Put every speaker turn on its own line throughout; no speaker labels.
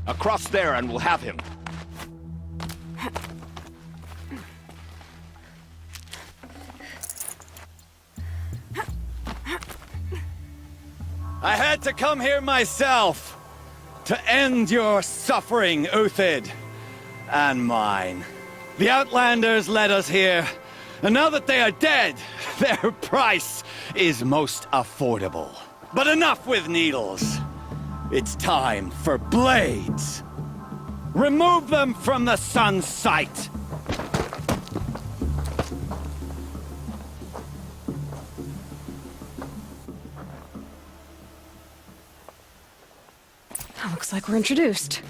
Across there and we'll have him. I had to come here myself to end your suffering, Uthid, and mine. The Outlanders led us here, and now that they are dead, their price is most affordable. But enough with needles. It's time for blades. Remove them from the sun's sight.
Looks like we're introduced.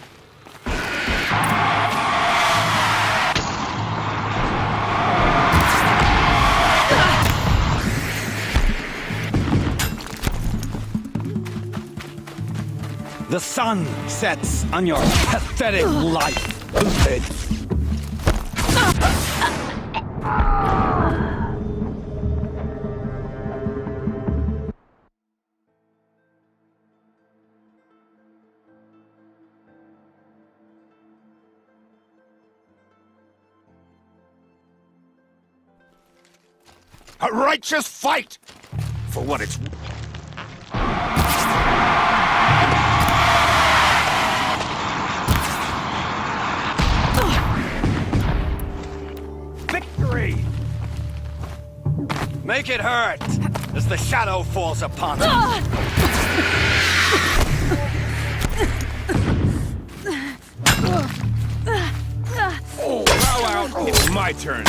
The sun sets on your pathetic life, Uthid. A righteous fight! For what it's... Victory! Make it hurt, as the shadow falls upon us. Bow out! It's my turn.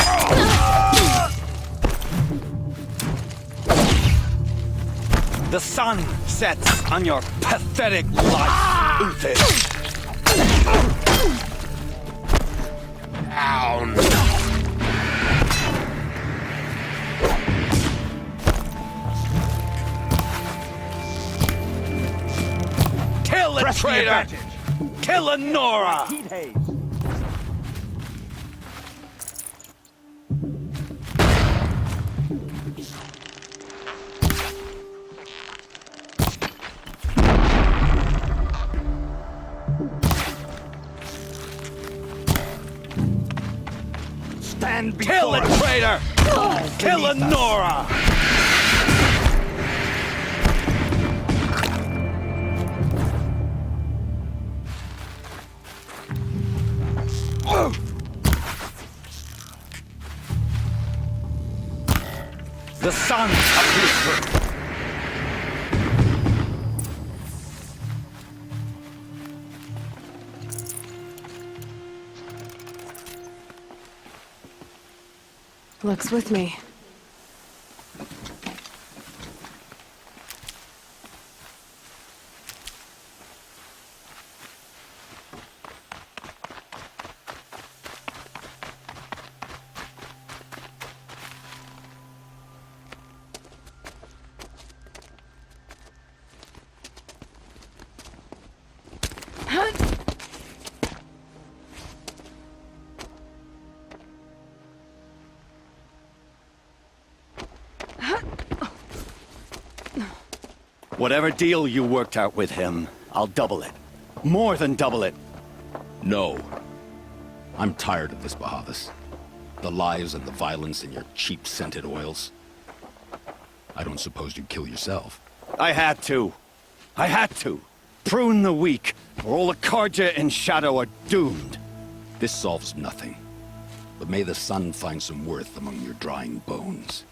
The sun sets on your pathetic life, Uthid. Down. Kill a traitor! Kill a Nora! Kill a traitor! Kill a Nora! The sun appears.
Luck's with me.
Whatever deal you worked out with him, I'll double it. More than double it.
No. I'm tired of this, Bahavas. The lies and the violence and your cheap-scented oils. I don't suppose you'd kill yourself.
I had to. I had to. Prune the weak, or all the Carja in Shadow are doomed.
This solves nothing. But may the sun find some worth among your drying bones.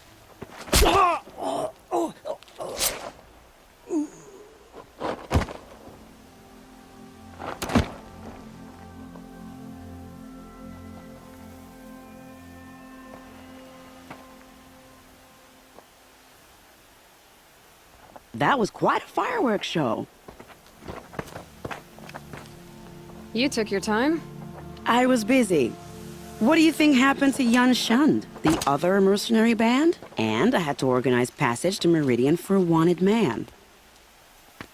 That was quite a fireworks show.
You took your time?
I was busy. What do you think happened to Yan Shund, the other mercenary band? And I had to organize passage to Meridian for a wanted man.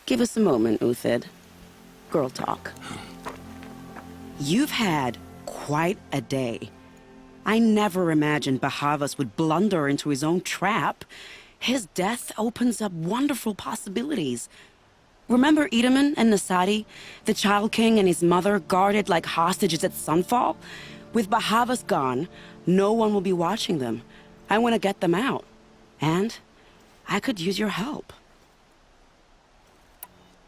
Give us a moment, Uthid. Girl talk. You've had quite a day. I never imagined Bahavas would blunder into his own trap. His death opens up wonderful possibilities. Remember Itamen and Nasadi? The Child King and his mother guarded like hostages at Sunfall? With Bahavas gone, no one will be watching them. I want to get them out. And I could use your help.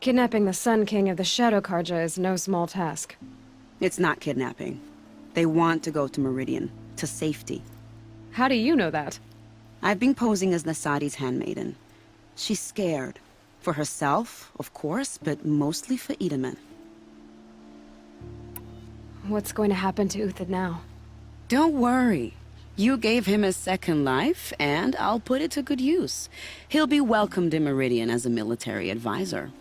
Kidnapping the Sun King of the Shadow Carja is no small task.
It's not kidnapping. They want to go to Meridian, to safety.
How do you know that?
I've been posing as Nasadi's handmaiden. She's scared. For herself, of course, but mostly for Itamen.
What's going to happen to Uthid now?
Don't worry. You gave him a second life, and I'll put it to good use. He'll be welcomed in Meridian as a military advisor.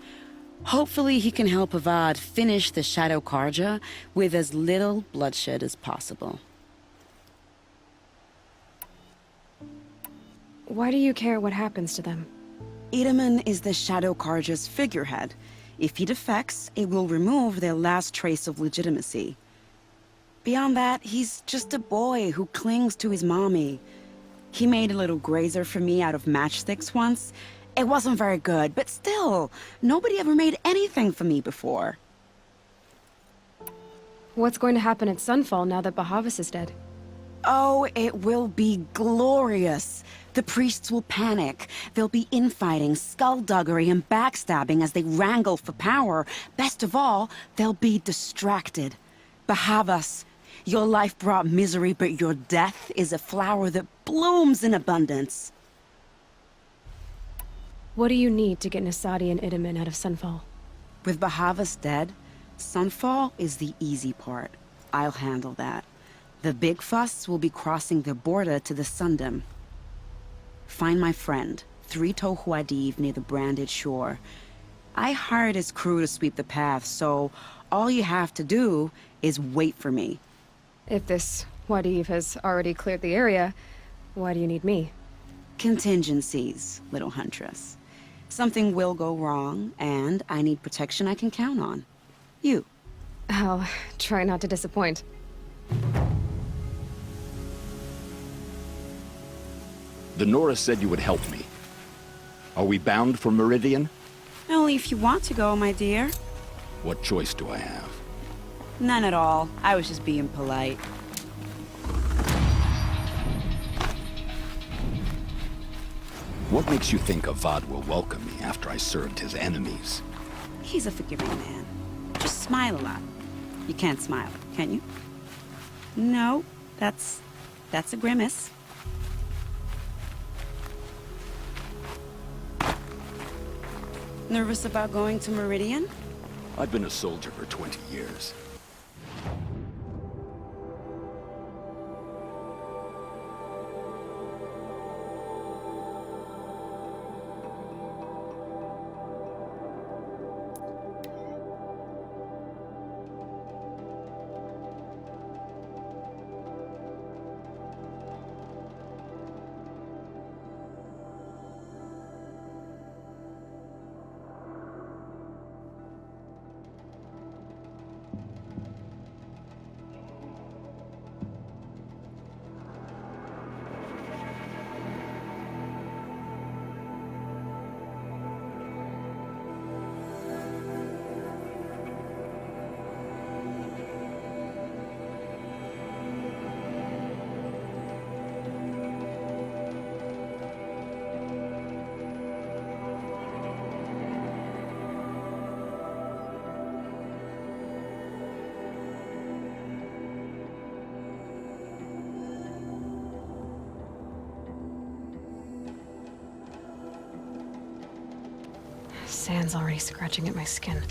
Hopefully he can help Avad finish the Shadow Carja with as little bloodshed as possible.
Why do you care what happens to them?
Itamen is the Shadow Carja's figurehead. If he defects, it will remove their last trace of legitimacy. Beyond that, he's just a boy who clings to his mommy. He made a little grazer for me out of matchsticks once. It wasn't very good, but still, nobody ever made anything for me before.
What's going to happen at Sunfall now that Bahavas is dead?
Oh, it will be glorious. The priests will panic. There'll be infighting, skullduggery, and backstabbing as they wrangle for power. Best of all, they'll be distracted. Bahavas, your life brought misery, but your death is a flower that blooms in abundance.
What do you need to get Nasadi and Itamen out of Sunfall?
With Bahavas dead, Sunfall is the easy part. I'll handle that. The big fuss will be crossing the border to the Sundom. Find my friend, 3 Tohuadiv near the branded shore. I hired his crew to sweep the path, so all you have to do is wait for me.
If this Wadiv has already cleared the area, why do you need me?
Contingencies, little huntress. Something will go wrong, and I need protection I can count on. You.
I'll try not to disappoint.
The Nora said you would help me. Are we bound for Meridian?
Only if you want to go, my dear.
What choice do I have?
None at all. I was just being polite.
What makes you think Avad will welcome me after I served his enemies?
He's a forgiving man. Just smile a lot. You can't smile, can you? No, that's a grimace. Nervous about going to Meridian?
I've been a soldier for 20 years.
Sand's already scratching at my skin.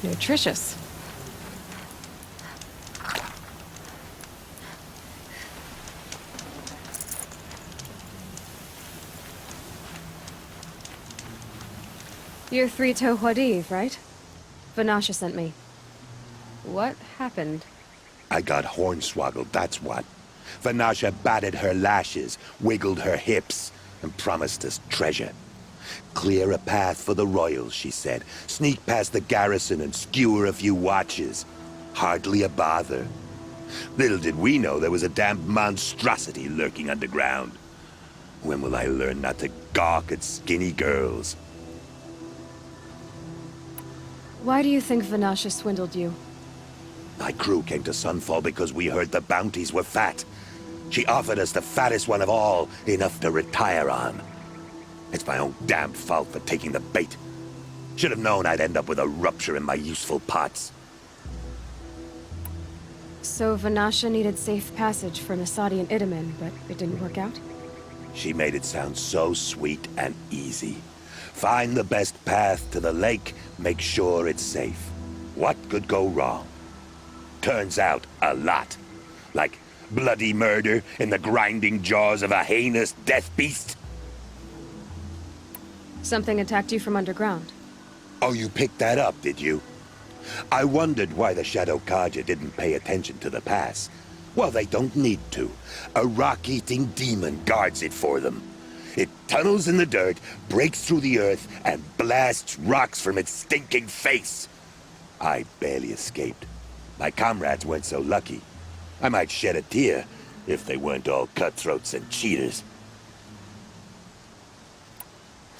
Nutritious. You're Three-Toe Huadiv, right? Vanasha sent me. What happened?
I got hornswoggled, that's what. Vanasha batted her lashes, wiggled her hips, and promised us treasure. Clear a path for the royals, she said. Sneak past the garrison and skewer a few watches. Hardly a bother. Little did we know there was a damned monstrosity lurking underground. When will I learn not to gawk at skinny girls?
Why do you think Vanasha swindled you?
My crew came to Sunfall because we heard the bounties were fat. She offered us the fattest one of all, enough to retire on. It's my own damned fault for taking the bait. Should have known I'd end up with a rupture in my useful parts.
So Vanasha needed safe passage for Nasadi and Itamen, but it didn't work out?
She made it sound so sweet and easy. Find the best path to the lake, make sure it's safe. What could go wrong? Turns out, a lot. Like bloody murder in the grinding jaws of a heinous death beast.
Something attacked you from underground.
Oh, you picked that up, did you? I wondered why the Shadow Carja didn't pay attention to the pass. Well, they don't need to. A rock-eating demon guards it for them. It tunnels in the dirt, breaks through the earth, and blasts rocks from its stinking face. I barely escaped. My comrades weren't so lucky. I might shed a tear if they weren't all cutthroats and cheaters.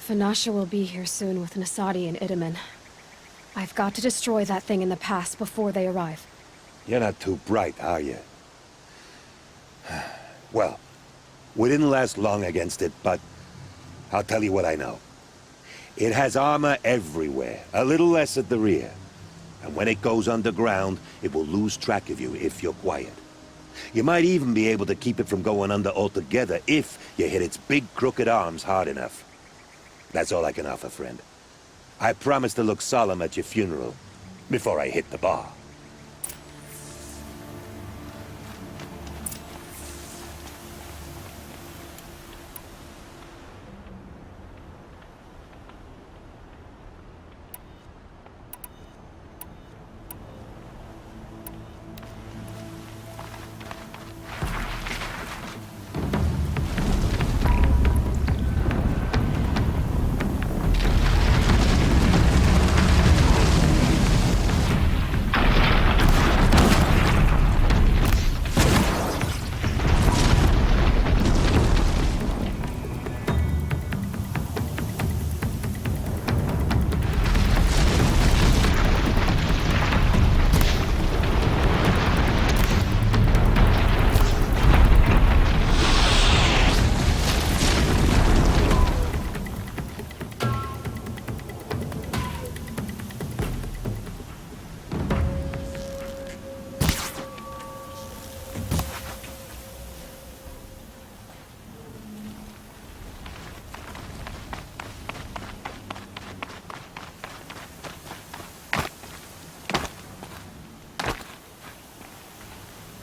Vanasha will be here soon with Nasadi and Itamen. I've got to destroy that thing in the pass before they arrive.
You're not too bright, are you? Well, we didn't last long against it, but I'll tell you what I know. It has armor everywhere, a little less at the rear. And when it goes underground, it will lose track of you if you're quiet. You might even be able to keep it from going under altogether if you hit its big crooked arms hard enough. That's all I can offer, friend. I promise to look solemn at your funeral before I hit the bar.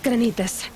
Gonna need this.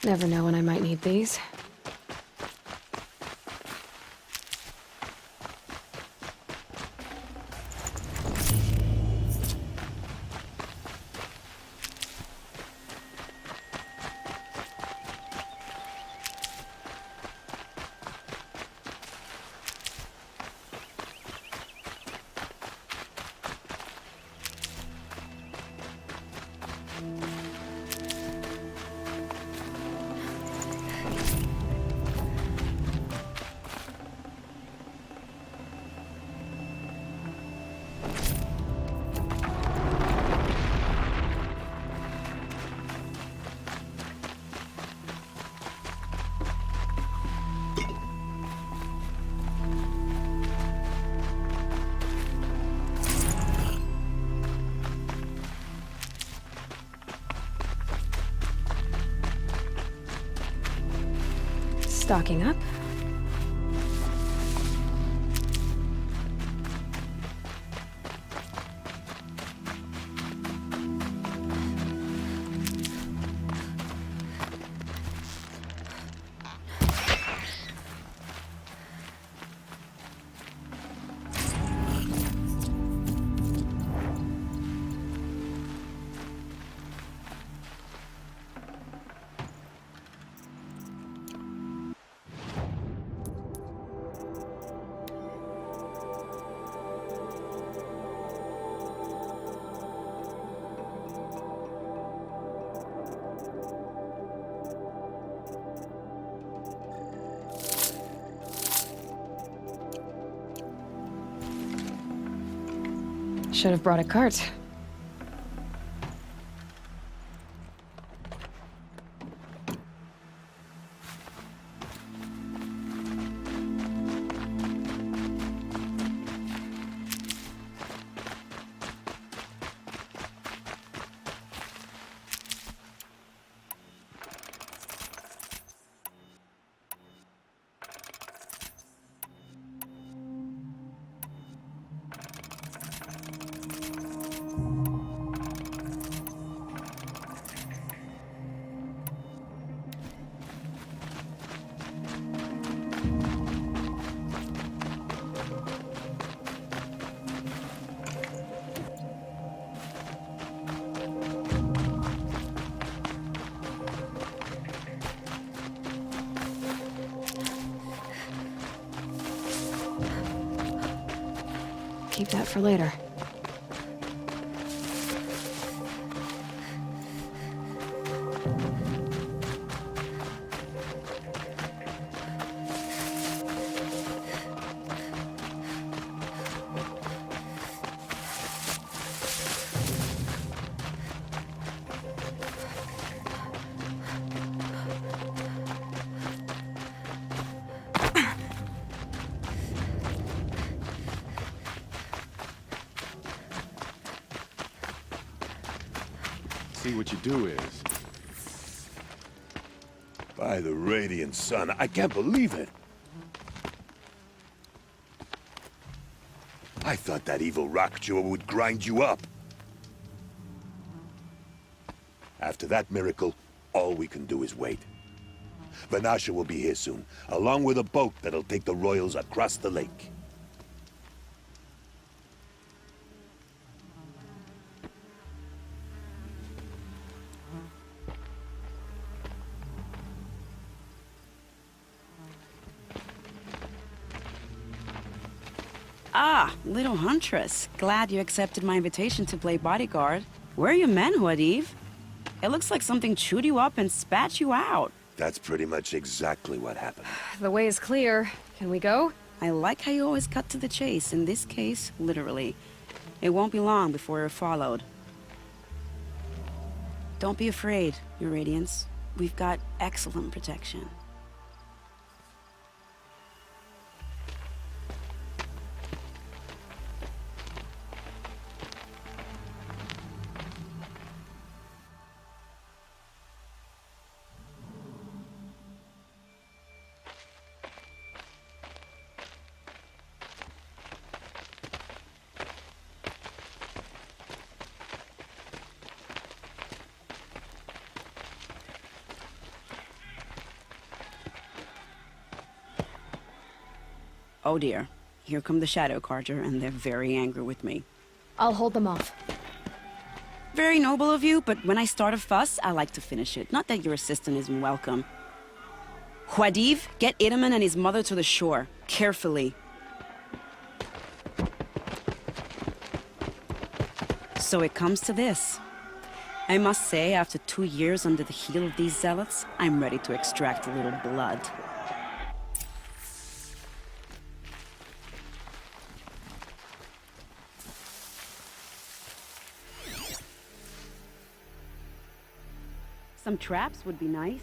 Never know when I might need these. Stocking up. Should have brought a cart. Keep that for later.
See, what you do is...
By the radiant sun, I can't believe it. I thought that evil rock jaw would grind you up. After that miracle, all we can do is wait. Vanasha will be here soon, along with a boat that'll take the royals across the lake.
Ah, little huntress. Glad you accepted my invitation to play bodyguard. Where are your manhood, Eve? It looks like something chewed you up and spat you out.
That's pretty much exactly what happened.
The way is clear. Can we go?
I like how you always cut to the chase, in this case, literally. It won't be long before you're followed. Don't be afraid, Your Radiance. We've got excellent protection. Oh dear. Here come the Shadow Carja, and they're very angry with me.
I'll hold them off.
Very noble of you, but when I start a fuss, I like to finish it. Not that your assistant isn't welcome. Huadiv, get Itamen and his mother to the shore. Carefully. So it comes to this. I must say, after 2 years under the heel of these zealots, I'm ready to extract a little blood. Some traps would be nice.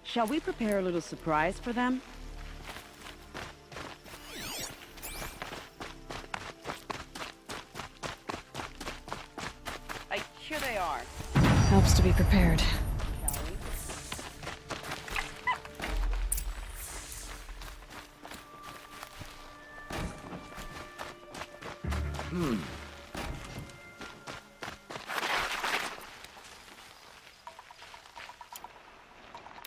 Shall we prepare a little surprise for them? Here they are.
Helps to be prepared.
Shall we?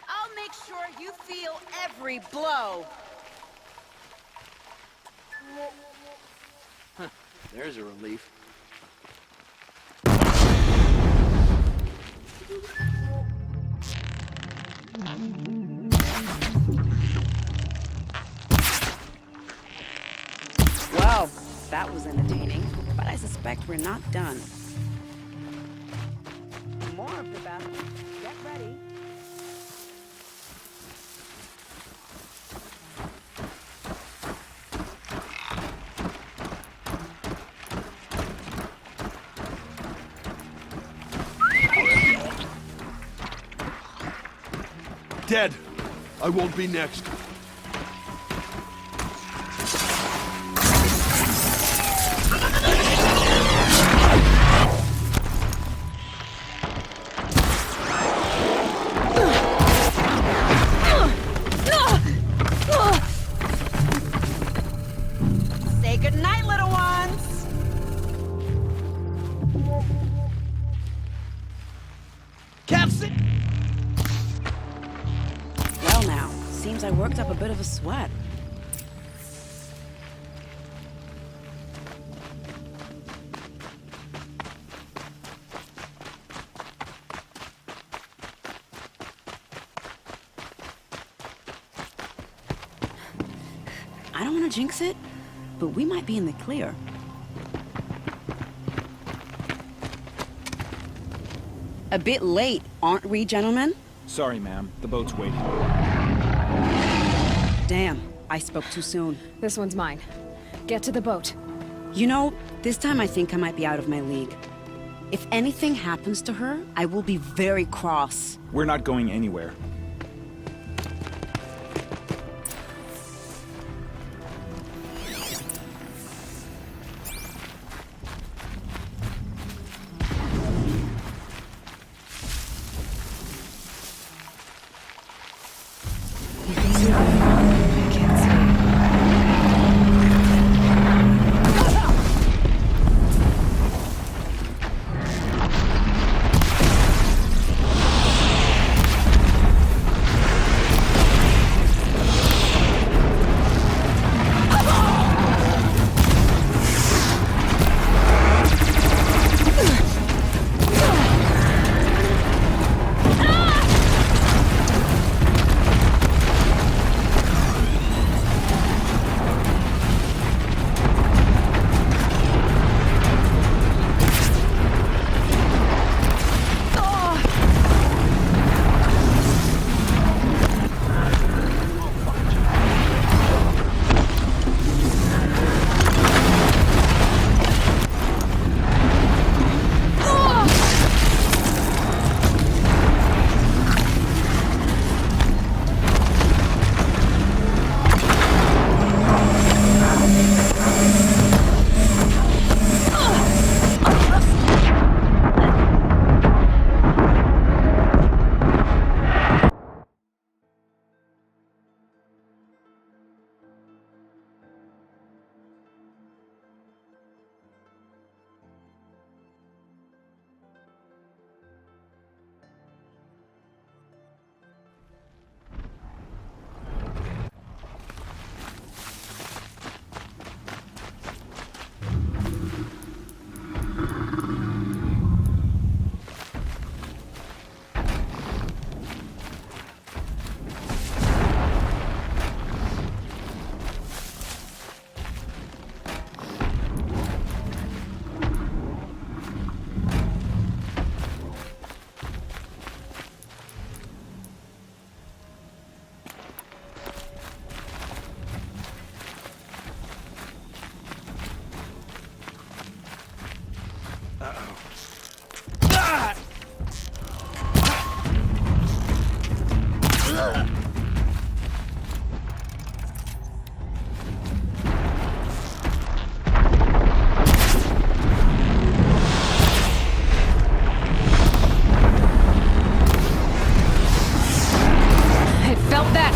I'll make sure you feel every blow.
There's a relief.
Well, that was entertaining, but I suspect we're not done. More of the battle. Get ready.
Dead! I won't be next.
Say goodnight, little ones!
Captain!
Well now, seems I worked up a bit of a sweat. I don't want to jinx it, but we might be in the clear. A bit late, aren't we, gentlemen?
Sorry, ma'am. The boat's waiting.
Damn, I spoke too soon.
This one's mine. Get to the boat.
You know, this time I think I might be out of my league. If anything happens to her, I will be very cross.
We're not going anywhere.
You can see them. I can't see. I felt that!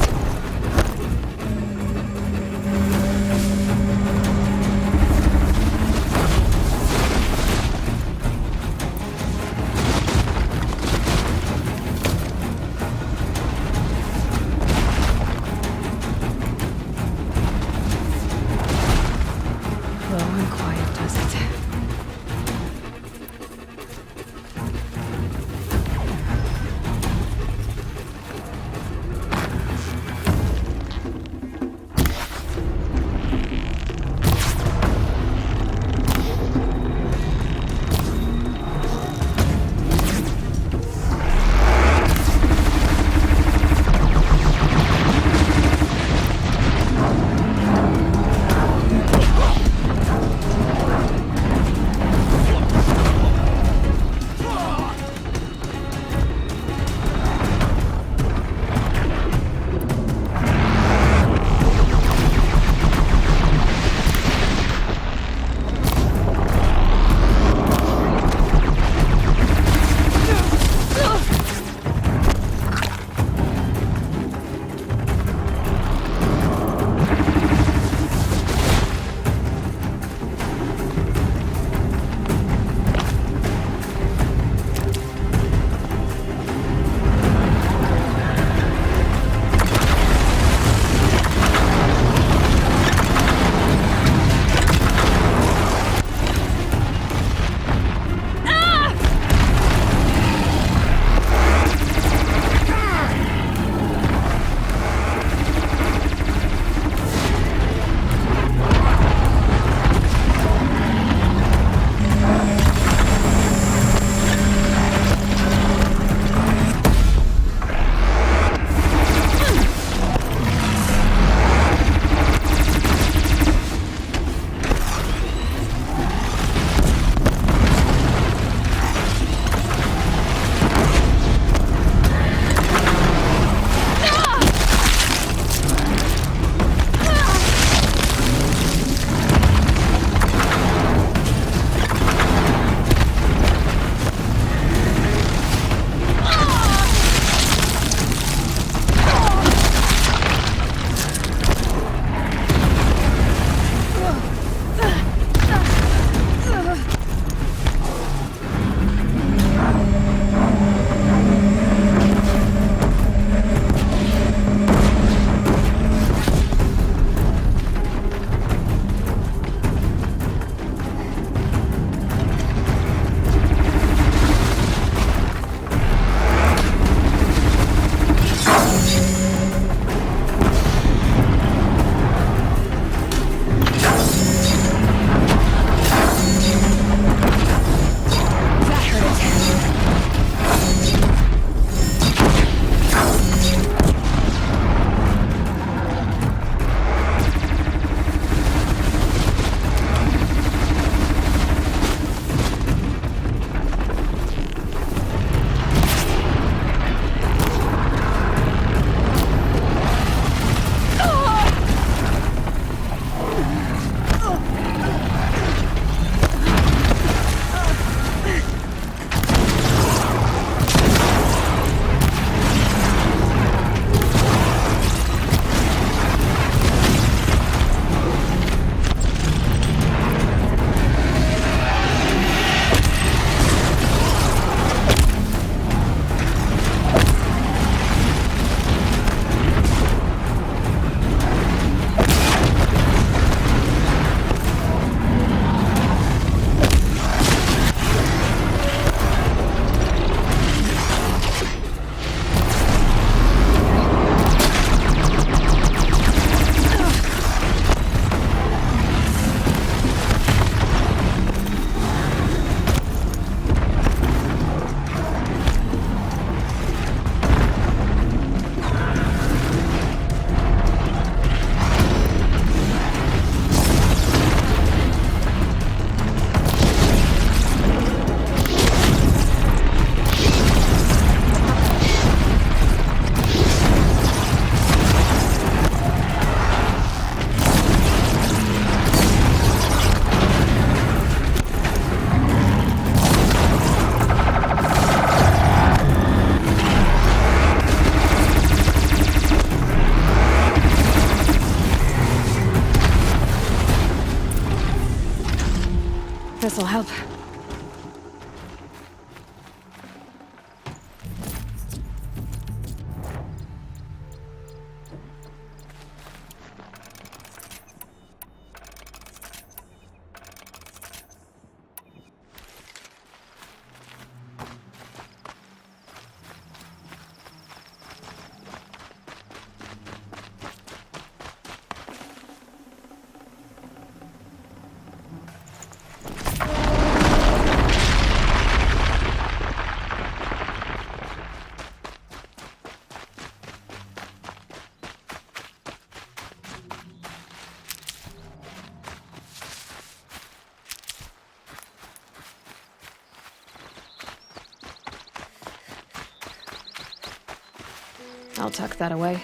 help. I'll tuck that away.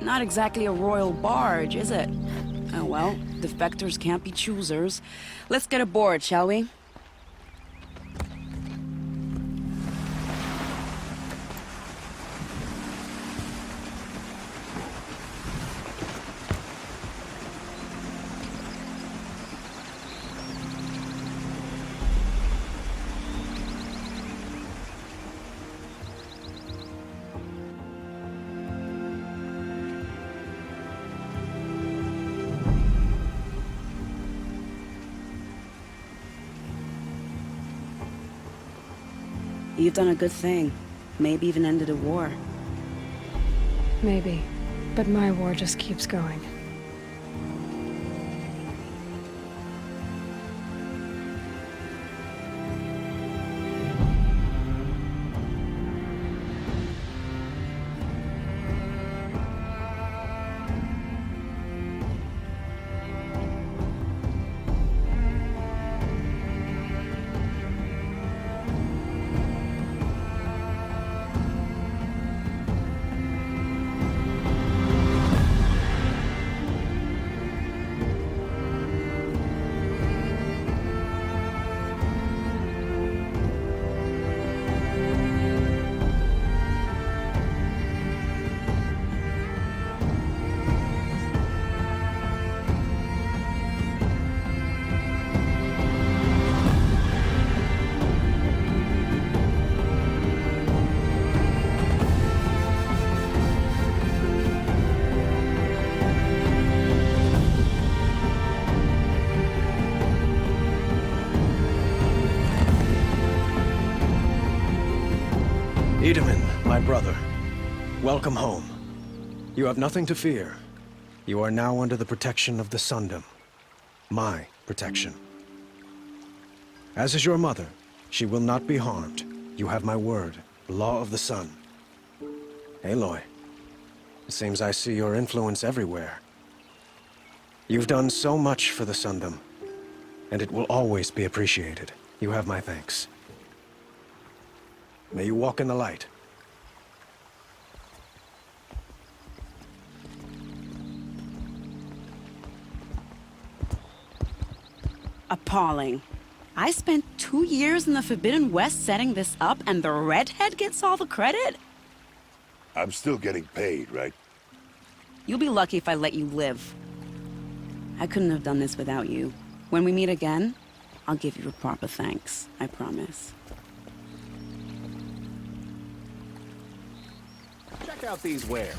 Not exactly a royal barge, is it? Oh well, defectors can't be choosers. Let's get aboard, shall we? You've done a good thing. Maybe even ended a war.
Maybe. But my war just keeps going.
Itamen, my brother, welcome home. You have nothing to fear. You are now under the protection of the Sundom. My protection. As is your mother, she will not be harmed. You have my word, law of the sun. Aloy, it seems I see your influence everywhere. You've done so much for the Sundom, and it will always be appreciated. You have my thanks. May you walk in the light.
Appalling. I spent 2 years in the Forbidden West setting this up, and the redhead gets all the credit?
I'm still getting paid, right?
You'll be lucky if I let you live. I couldn't have done this without you. When we meet again, I'll give you a proper thanks. I promise.
Check out these wares.